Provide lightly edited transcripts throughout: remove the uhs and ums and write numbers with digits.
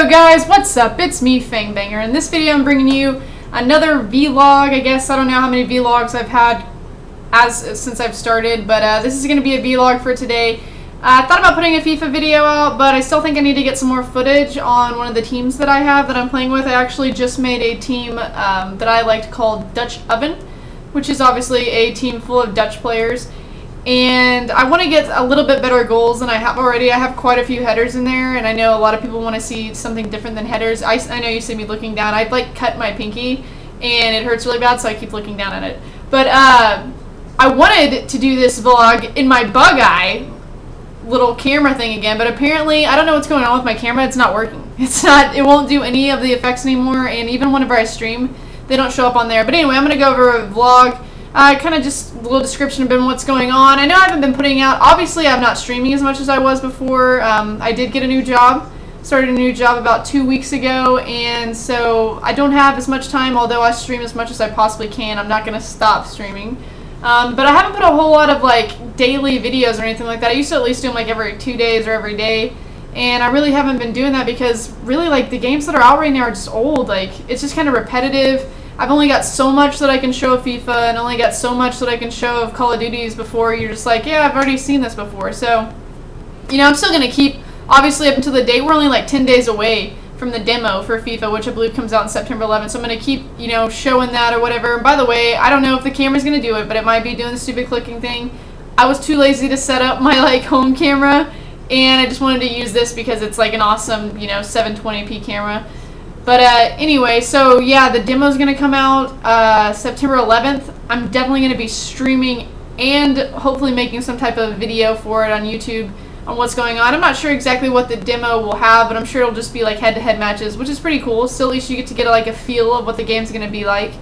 Yo guys, what's up? It's me, Fang, and in this video I'm bringing you another vlog. I guess I don't know how many vlogs I've had since I've started, but this is going to be a vlog for today. I thought about putting a FIFA video out, but I still think I need to get some more footage on one of the teams that I have that I'm playing with. I actually just made a team that I like to call Dutch Oven, which is obviously a team full of Dutch players. And I want to get a little bit better goals than I have already. I have quite a few headers in there, and I know a lot of people want to see something different than headers. I know you see me looking down. I've like cut my pinky, and it hurts really bad, so I keep looking down at it. But I wanted to do this vlog in my bug eye little camera thing again, but apparently I don't know what's going on with my camera. It's not working. It won't do any of the effects anymore, and even whenever I stream, they don't show up on there. But anyway, I'm going to go over a vlog. Kind of just a little description of what's going on. I know I haven't been putting out, obviously I'm not streaming as much as I was before. I did get a new job, started a new job about 2 weeks ago, and so I don't have as much time, although I stream as much as I possibly can. I'm not going to stop streaming. But I haven't put a whole lot of like daily videos or anything like that. I used to at least do them like every 2 days or every day, and I really haven't been doing that because really like the games that are out right now are just old. Like it's just kind of repetitive. I've only got so much that I can show of FIFA and only got so much that I can show of Call of Duties before you're just like, yeah, I've already seen this before. So, you know, I'm still going to keep, obviously up until the date, we're only like 10 days away from the demo for FIFA, which I believe comes out on September 11th. So I'm going to keep, you know, showing that or whatever. And by the way, I don't know if the camera's going to do it, but it might be doing the stupid clicking thing. I was too lazy to set up my like home camera, and I just wanted to use this because it's like an awesome, you know, 720p camera. But anyway, so yeah, the demo's going to come out September 11th. I'm definitely going to be streaming and hopefully making some type of video for it on YouTube on what's going on. I'm not sure exactly what the demo will have, but I'm sure it'll just be like head-to-head matches, which is pretty cool. Still, at least you get to get like a feel of what the game's going to be like.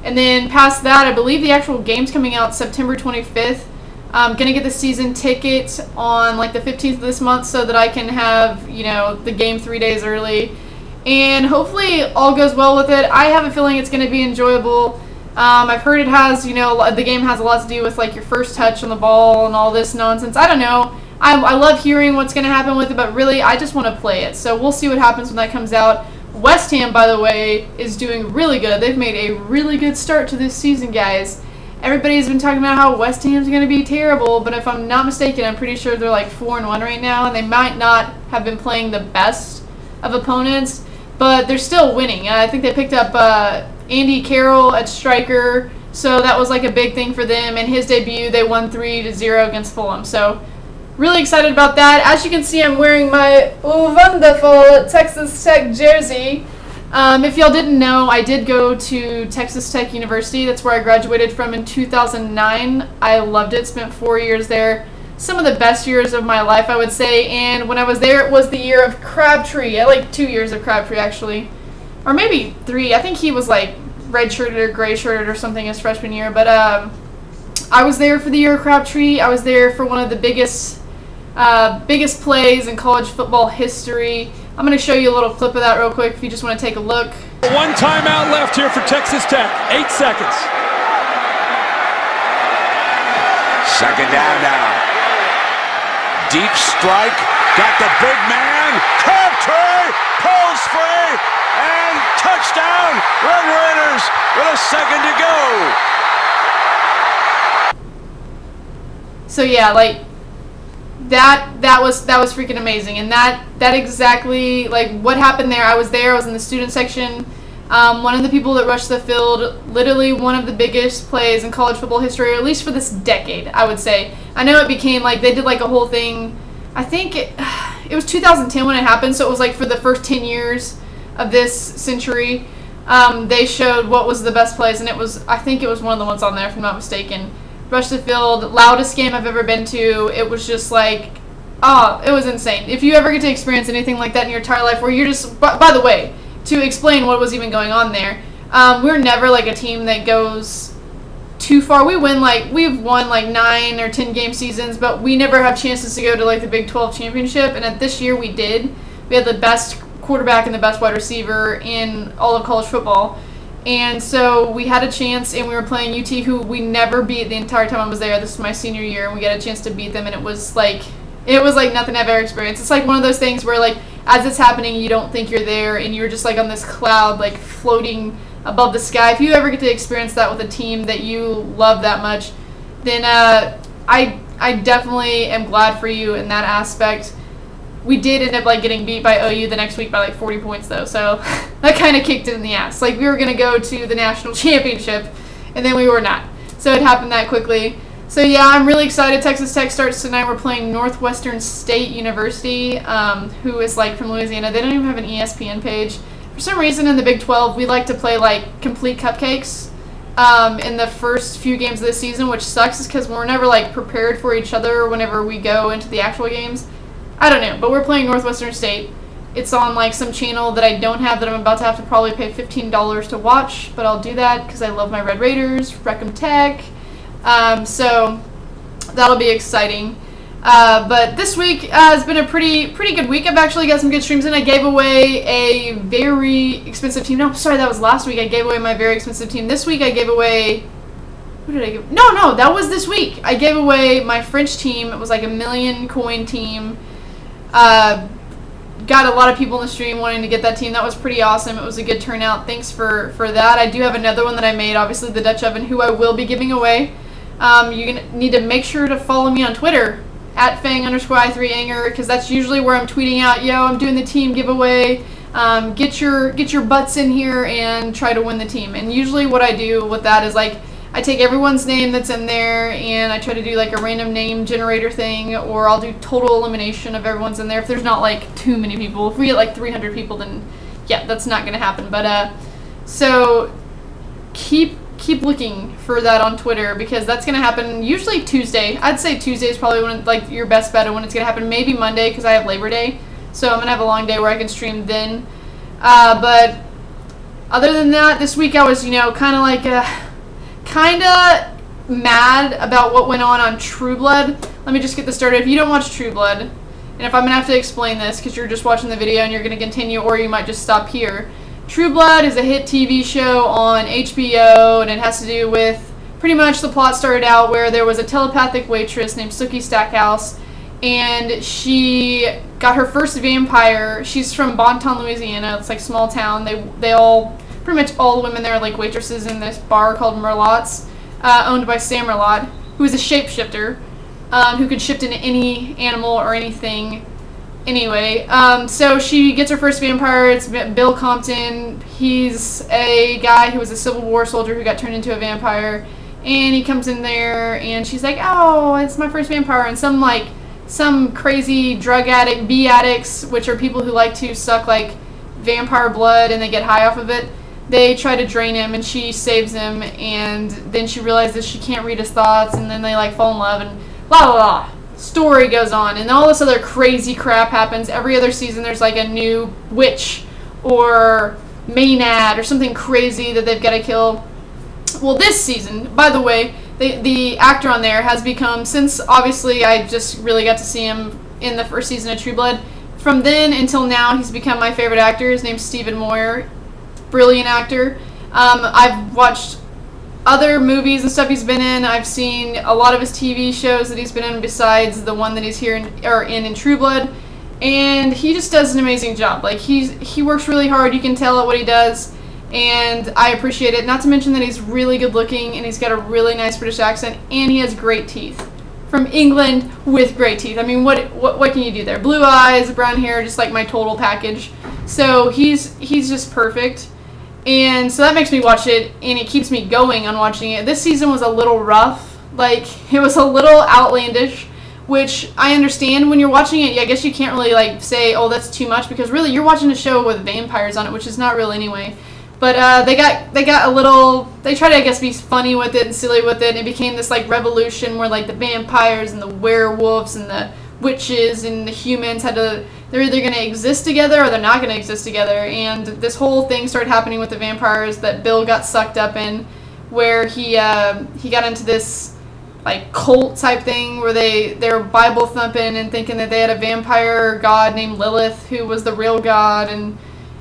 And then past that, I believe the actual game's coming out September 25th. I'm going to get the season ticket on like the 15th of this month so that I can have, you know, the game 3 days early. And hopefully all goes well with it. I have a feeling it's going to be enjoyable. I've heard it has, you know, the game has a lot to do with like your first touch on the ball and all this nonsense. I don't know. I love hearing what's going to happen with it, but really I just want to play it. So we'll see what happens when that comes out. West Ham, by the way, is doing really good. They've made a really good start to this season, guys. Everybody's been talking about how West Ham's going to be terrible, but if I'm not mistaken, I'm pretty sure they're like 4-1 right now, and they might not have been playing the best of opponents, but they're still winning. I think they picked up Andy Carroll at striker, so that was like a big thing for them. In his debut, they won 3-0 against Fulham. So really excited about that. As you can see, I'm wearing my wonderful Texas Tech jersey. If y'all didn't know, I did go to Texas Tech University. That's where I graduated from in 2009. I loved it. Spent 4 years there. Some of the best years of my life, I would say, and when I was there, it was the year of Crabtree. I like 2 years of Crabtree, actually. Or maybe 3. I think he was, like, red-shirted or gray-shirted or something his freshman year, but I was there for the year of Crabtree. I was there for one of the biggest plays in college football history. I'm going to show you a little clip of that real quick if you just want to take a look. One timeout left here for Texas Tech. 8 seconds. Second down now. Deep strike, got the big man, Crabtree, pulls free, and touchdown, Red Raiders with a second to go. So yeah, like that was freaking amazing, and that exactly like what happened there. I was in the student section. One of the people that rushed the field, literally one of the biggest plays in college football history, or at least for this decade, I would say. I know it became like, they did like a whole thing, I think it was 2010 when it happened, so it was like for the first 10 years of this century, they showed what was the best plays, and I think it was one of the ones on there, if I'm not mistaken. Rushed the field, loudest game I've ever been to. It was just like, oh, it was insane. If you ever get to experience anything like that in your entire life, where you're just, by the way, to explain what was even going on there, we're never like a team that goes too far. We've won like 9 or 10 game seasons, but we never have chances to go to like the Big 12 championship, and at this year we did. We had the best quarterback and the best wide receiver in all of college football, and so we had a chance, and we were playing UT, who we never beat the entire time I was there. This is my senior year, and we got a chance to beat them, and it was like nothing I've ever experienced. It's like one of those things where like as it's happening, you don't think you're there, and you're just like on this cloud, like floating above the sky. If you ever get to experience that with a team that you love that much, then I definitely am glad for you in that aspect. We did end up like getting beat by OU the next week by like 40 points though, so that kind of kicked it in the ass. Like, we were going to go to the national championship, and then we were not. So it happened that quickly. So yeah, I'm really excited. Texas Tech starts tonight. We're playing Northwestern State University, who is like from Louisiana. They don't even have an ESPN page. For some reason in the Big 12, we like to play like complete cupcakes in the first few games of the season, which sucks because we're never like prepared for each other whenever we go into the actual games. I don't know, but we're playing Northwestern State. It's on like some channel that I don't have, that I'm about to have to probably pay $15 to watch, but I'll do that because I love my Red Raiders, Wreck-'em Tech. So that'll be exciting. But this week has been a pretty good week. I've actually got some good streams in. I gave away a very expensive team. No, sorry, that was last week. I gave away my very expensive team. This week I gave away... Who did I give? No, that was this week. I gave away my French team. It was like a 1,000,000 coin team. Got a lot of people in the stream wanting to get that team. That was pretty awesome. It was a good turnout. Thanks for that. I do have another one that I made, obviously the Dutch Oven, who I will be giving away. You're going to need to make sure to follow me on Twitter, at Fang_I3Anger, because that's usually where I'm tweeting out, yo, I'm doing the team giveaway. Get your butts in here and try to win the team. And usually what I do with that is like, I take everyone's name that's in there and I try to do like a random name generator thing, or I'll do total elimination of everyone's in there. If there's not like too many people, if we get like 300 people, then yeah, that's not going to happen. But so keep looking for that on Twitter, because that's going to happen usually Tuesday. I'd say Tuesday is probably when like your best bet of when it's going to happen. Maybe Monday, because I have Labor Day, so I'm going to have a long day where I can stream then. But other than that, this week I was, kind of mad about what went on True Blood. Let me just get this started. If you don't watch True Blood, and if I'm going to have to explain this because you're just watching the video and you're going to continue, or you might just stop here. True Blood is a hit TV show on HBO, and it has to do with, pretty much the plot started out where there was a telepathic waitress named Sookie Stackhouse, and she got her first vampire. She's from Bonton, Louisiana. It's like small town. They all... Pretty much all the women there are like waitresses in this bar called Merlot's, owned by Sam Merlot, who is a shapeshifter, who could shift into any animal or anything. Anyway, so she gets her first vampire. It's Bill Compton. He's a guy who was a Civil War soldier who got turned into a vampire, and he comes in there, and she's like, "Oh, it's my first vampire," and some crazy drug addict, bee addicts, which are people who like to suck like vampire blood and they get high off of it. They try to drain him, and she saves him, and then she realizes she can't read his thoughts, and then they like fall in love, and blah blah blah. Story goes on, and all this other crazy crap happens. Every other season there's like a new witch or Maynard or something crazy that they've got to kill. Well, this season, by the way, the actor on there has become, since obviously I just really got to see him in the first season of True Blood, from then until now he's become my favorite actor. His name's Stephen Moyer. Brilliant actor. I've watched other movies and stuff he's been in. I've seen a lot of his TV shows that he's been in besides the one that he's here in True Blood, and he just does an amazing job. Like, he works really hard. You can tell at what he does, and I appreciate it. Not to mention that he's really good looking, and he's got a really nice British accent, and he has great teeth. From England with great teeth. I mean, what can you do there? Blue eyes, brown hair, just like my total package. So he's just perfect. And so that makes me watch it, and it keeps me going on watching it. This season was a little rough. Like, it was a little outlandish, which I understand. When you're watching it, I guess you can't really, like, say, oh, that's too much, because really, you're watching a show with vampires on it, which is not real anyway. But they got a little, they tried to, I guess, be funny with it and silly with it, and it became this, like, revolution where, like, the vampires and the werewolves and the witches and the humans they're either going to exist together or they're not going to exist together. And this whole thing started happening with the vampires that Bill got sucked up in, where he got into this like cult type thing where they're Bible thumping and thinking that they had a vampire god named Lilith who was the real god, and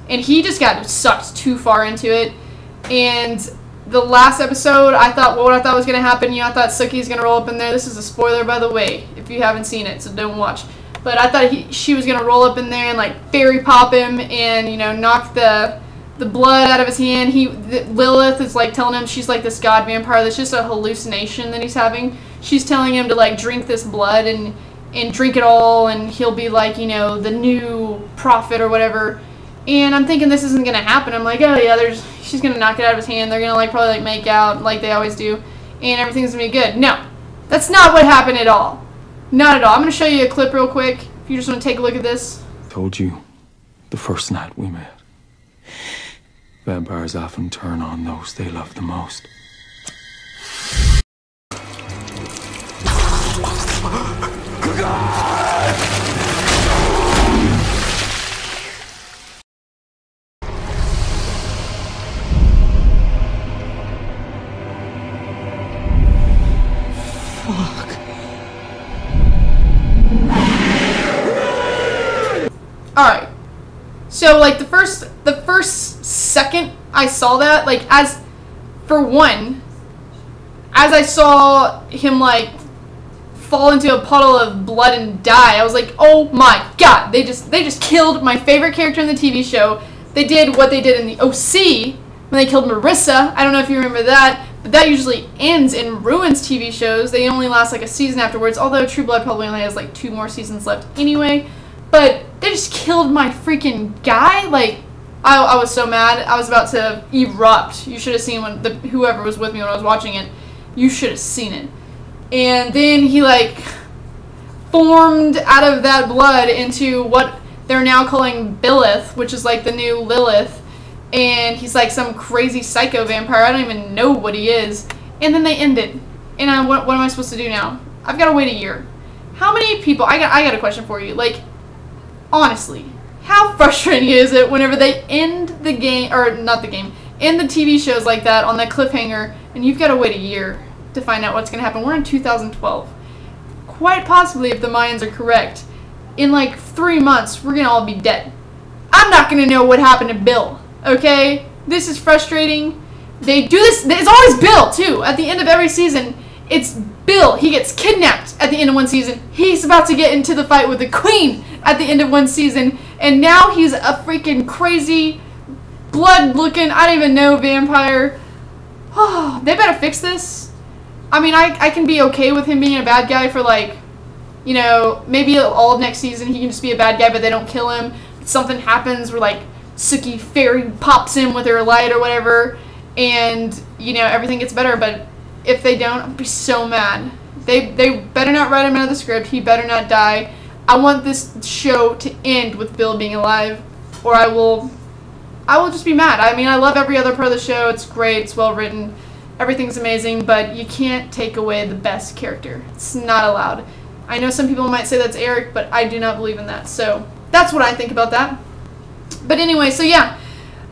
he just got sucked too far into it. And the last episode, I thought was going to happen. I thought Sookie's going to roll up in there. This is a spoiler, by the way, if you haven't seen it, so don't watch. But I thought she was going to roll up in there and, like, fairy pop him and, you know, knock the blood out of his hand. Lilith is, like, telling him she's, like, this god vampire. That's just a hallucination that he's having. She's telling him to, like, drink this blood and drink it all, and he'll be, like, you know, the new prophet or whatever. And I'm thinking this isn't going to happen. I'm like, oh, yeah, she's going to knock it out of his hand. They're going to, like, probably, like, make out like they always do. And everything's going to be good. No. That's not what happened at all. Not at all. I'm going to show you a clip real quick if you just want to take a look at this. Told you the first night we met. Vampires often turn on those they love the most. Alright, so, like, the first second I saw that, like, as I saw him, like, fall into a puddle of blood and die, I was like, oh my god, they just killed my favorite character in the TV show. They did what they did in the OC when they killed Marissa. I don't know if you remember that, but that usually ends and ruins TV shows. They only last, like, a season afterwards, although True Blood probably only has, like, 2 more seasons left anyway. But they just killed my freaking guy. Like, I was so mad. I was about to erupt. You should have seen whoever was with me when I was watching it. You should have seen it. And then he, like, formed out of that blood into what they're now calling Billith, which is, like, the new Lilith. And he's, like, some crazy psycho vampire. I don't even know what he is. And then they end it. And what am I supposed to do now? I've got to wait a year. How many people... I got a question for you. Like... Honestly, how frustrating is it whenever they end the game, or not the game, end the TV shows like that on that cliffhanger, and you've got to wait a year to find out what's going to happen? We're in 2012. Quite possibly, if the Mayans are correct, in like 3 months, we're going to all be dead. I'm not going to know what happened to Bill, okay? This is frustrating. They do this, it's always Bill, too. At the end of every season, it's Bill. He gets kidnapped at the end of one season. He's about to get into the fight with the Queen at the end of one season, and now he's a freaking crazy, blood-looking, I don't even know, vampire. Oh, they better fix this. I mean, I can be okay with him being a bad guy for, like, you know, maybe all of next season he can just be a bad guy, but they don't kill him. Something happens where, like, Suki Fairy pops in with her light or whatever, and, you know, everything gets better. But if they don't, I'll be so mad. They better not write him out of the script. He better not die. I want this show to end with Bill being alive, or I will just be mad. I mean, I love every other part of the show. It's great. It's well written. Everything's amazing, but you can't take away the best character. It's not allowed. I know some people might say that's Eric, but I do not believe in that. So that's what I think about that. But anyway, so yeah,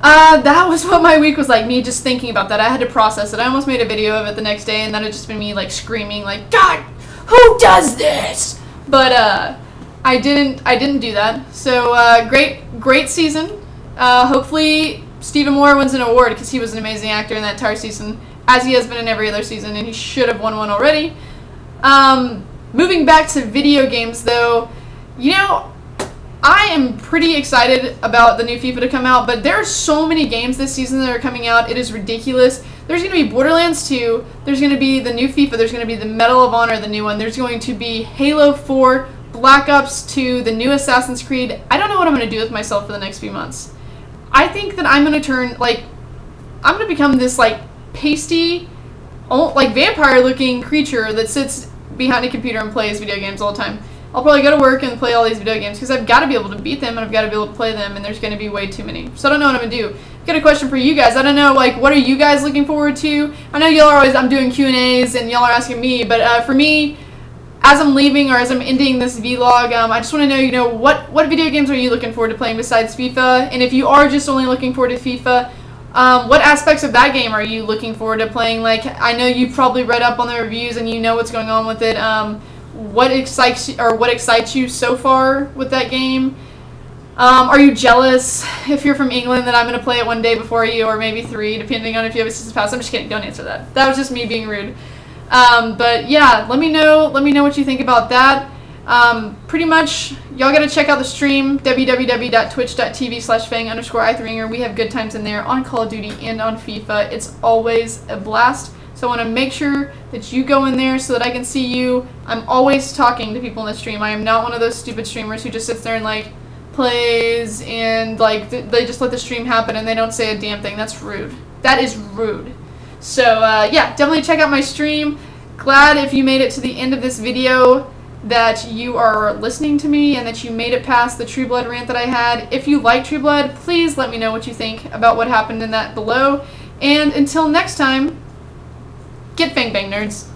that was what my week was like, me just thinking about that. I had to process it. I almost made a video of it the next day, and that had just been me, like, screaming, like, God, who does this? But, I didn't do that. So, great season. Hopefully Stephen Moyer wins an award, because he was an amazing actor in that entire season, as he has been in every other season, and he should have won one already. Moving back to video games, though, you know, I am pretty excited about the new FIFA to come out, but there are so many games this season that are coming out. It is ridiculous. There's going to be Borderlands 2. There's going to be the new FIFA. There's going to be the Medal of Honor, the new one. There's going to be Halo 4, Black Ops 2, the new Assassin's Creed. I don't know what I'm going to do with myself for the next few months. I think that I'm going to turn, like, I'm going to become this, like, pasty, like, vampire-looking creature that sits behind a computer and plays video games all the time. I'll probably go to work and play all these video games because I've got to be able to beat them and I've got to be able to play them, and there's going to be way too many. So I don't know what I'm going to do. I've got a question for you guys. I don't know, like, what are you guys looking forward to? I know y'all are always, I'm doing Q&As and y'all are asking me, but for me, as I'm leaving or as I'm ending this vlog, I just want to know, you know, what video games are you looking forward to playing besides FIFA? And if you are just only looking forward to FIFA, what aspects of that game are you looking forward to playing? Like, I know you probably read up on the reviews and you know what's going on with it. What excites you so far with that game? Are you jealous if you're from England that I'm going to play it one day before you, or maybe 3, depending on if you have a season pass? I'm just kidding. Don't answer that. That was just me being rude. But yeah, let me know what you think about that. Pretty much, y'all gotta check out the stream, www.twitch.tv/Fang_i3ringer. We have good times in there on Call of Duty and on FIFA. It's always a blast. So I want to make sure that you go in there so that I can see you. I'm always talking to people in the stream. I am not one of those stupid streamers who just sits there and like plays and like they just let the stream happen and they don't say a damn thing. That's rude. That is rude. So yeah, definitely check out my stream. Glad if you made it to the end of this video that you are listening to me and that you made it past the True Blood rant that I had. If you like True Blood, please let me know what you think about what happened in that below. And until next time, get Fang Bang, nerds.